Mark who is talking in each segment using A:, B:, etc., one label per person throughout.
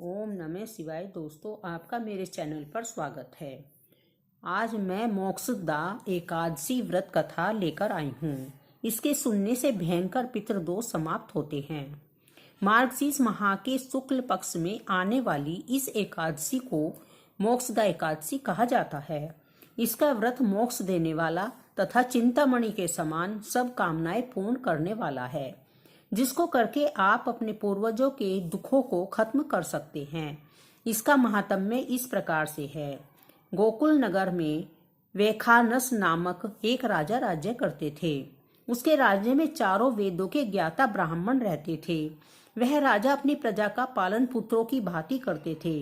A: ओम नमः शिवाय। दोस्तों, आपका मेरे चैनल पर स्वागत है। आज मैं मोक्षदा एकादशी व्रत कथा लेकर आई हूँ। इसके सुनने से भयंकर पितृदोष समाप्त होते हैं। मार्गशीर्ष माह के शुक्ल पक्ष में आने वाली इस एकादशी को मोक्षदा एकादशी कहा जाता है। इसका व्रत मोक्ष देने वाला तथा चिंतामणि के समान सब कामनाएं पूर्ण करने वाला है, जिसको करके आप अपने पूर्वजों के दुखों को खत्म कर सकते हैं। इसका महात्म्य इस प्रकार से है। गोकुल नगर में वेखानस नामक एक राजा राज्य करते थे। उसके राज्य में चारों वेदों के ज्ञाता ब्राह्मण रहते थे। वह राजा अपनी प्रजा का पालन पुत्रों की भांति करते थे।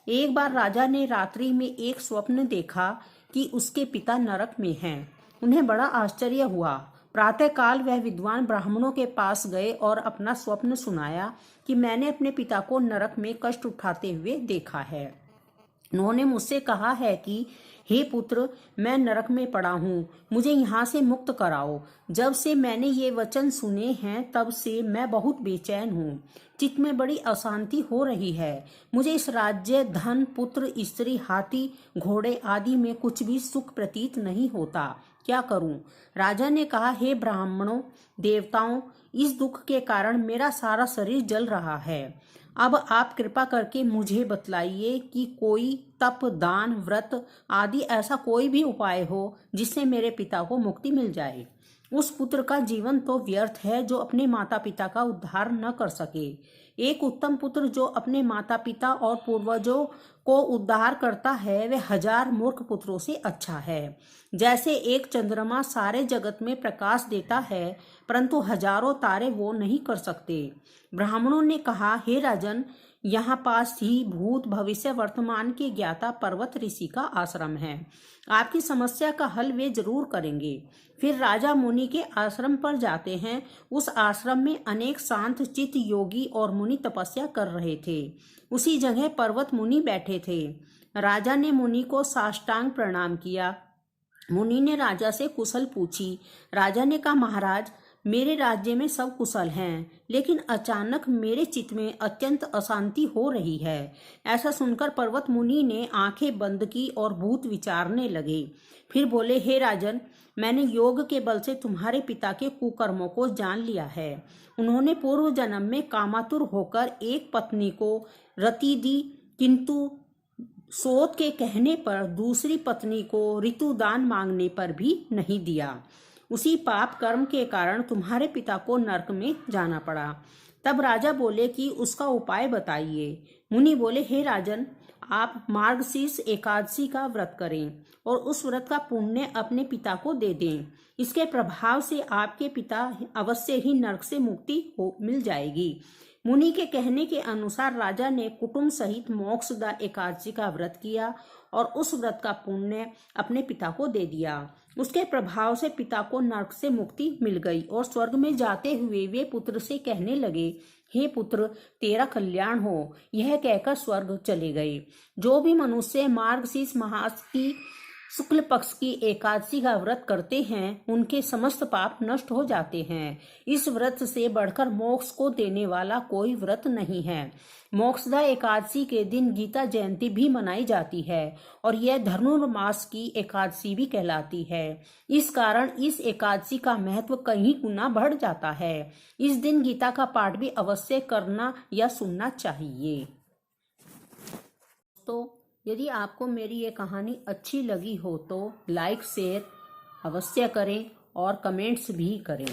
A: एक बार राजा ने रात्रि में एक स्वप्न देखा कि उसके पिता नरक में हैं। उन्हें बड़ा आश्चर्य हुआ। प्रातःकाल वह विद्वान ब्राह्मणों के पास गए और अपना स्वप्न सुनाया कि मैंने अपने पिता को नरक में कष्ट उठाते हुए देखा है। उन्होंने मुझसे कहा है कि हे पुत्र, मैं नरक में पड़ा हूँ, मुझे यहाँ से मुक्त कराओ। जब से मैंने ये वचन सुने हैं तब से मैं बहुत बेचैन हूँ। चित्त में बड़ी अशांति हो रही है। मुझे इस राज्य, धन, पुत्र, स्त्री, हाथी, घोड़े आदि में कुछ भी सुख प्रतीत नहीं होता। क्या करूं? राजा ने कहा, हे ब्राह्मणों, देवताओं, इस दुख के कारण मेरा सारा शरीर जल रहा है। अब आप कृपा करके मुझे बतलाइए कि कोई तप, दान, व्रत आदि ऐसा कोई भी उपाय हो जिससे मेरे पिता को मुक्ति मिल जाए। उस पुत्र का जीवन तो व्यर्थ है जो अपने माता पिता का उद्धार न कर सके। एक उत्तम पुत्र जो अपने माता पिता और पूर्वजों को उद्धार करता है वह 1000 मूर्ख पुत्रों से अच्छा है। जैसे एक चंद्रमा सारे जगत में प्रकाश देता है परंतु हजारों तारे वो नहीं कर सकते। ब्राह्मणों ने कहा, हे राजन, यहाँ पास ही भूत, भविष्य, वर्तमान के ज्ञाता पर्वत ऋषि का आश्रम है। आपकी समस्या का हल वे जरूर करेंगे। फिर राजा मुनि के आश्रम पर जाते हैं। उस आश्रम में अनेक शांत चित्त योगी और मुनि तपस्या कर रहे थे। उसी जगह पर्वत मुनि बैठे थे। राजा ने मुनि को साष्टांग प्रणाम किया। मुनि ने राजा से कुशल पूछी। राजा ने कहा, महाराज, मेरे राज्य में सब कुशल हैं, लेकिन अचानक मेरे चित्त में अत्यंत अशांति हो रही है। ऐसा सुनकर पर्वत मुनि ने आंखें बंद की और भूत विचारने लगे। फिर बोले, हे राजन, मैंने योग के बल से तुम्हारे पिता के कुकर्मों को जान लिया है। उन्होंने पूर्व जन्म में कामातुर होकर एक पत्नी को रति दी, किंतु सोत के कहने पर दूसरी पत्नी को ऋतुदान मांगने पर भी नहीं दिया। उसी पाप कर्म के कारण तुम्हारे पिता को नरक में जाना पड़ा। तब राजा बोले कि उसका उपाय बताइए। मुनि बोले, हे राजन, आप मार्गशीर्ष एकादशी का व्रत करें और उस व्रत का पुण्य अपने पिता को दे दें। इसके प्रभाव से आपके पिता अवश्य ही नरक से मुक्ति मिल जाएगी। मुनि के कहने के अनुसार राजा ने कुटुंब सहित मोक्षदा एकादशी का व्रत किया और उस व्रत का पुण्य अपने पिता को दे दिया। उसके प्रभाव से पिता को नरक से मुक्ति मिल गई और स्वर्ग में जाते हुए वे पुत्र से कहने लगे, हे पुत्र, तेरा कल्याण हो। यह कहकर स्वर्ग चले गए। जो भी मनुष्य मार्गशीर्ष मास की शुक्ल पक्ष की एकादशी का व्रत करते हैं उनके समस्त पाप नष्ट हो जाते हैं। इस व्रत से बढ़कर मोक्ष को देने वाला कोई व्रत नहीं है। मोक्षदा एकादशी के दिन गीता जयंती भी मनाई जाती है और यह धनुर्मास की एकादशी भी कहलाती है। इस कारण इस एकादशी का महत्व कहीं गुना बढ़ जाता है। इस दिन गीता का पाठ भी अवश्य करना या सुनना चाहिए। तो यदि आपको मेरी ये कहानी अच्छी लगी हो तो लाइक, शेयर अवश्य करें और कमेंट्स भी करें।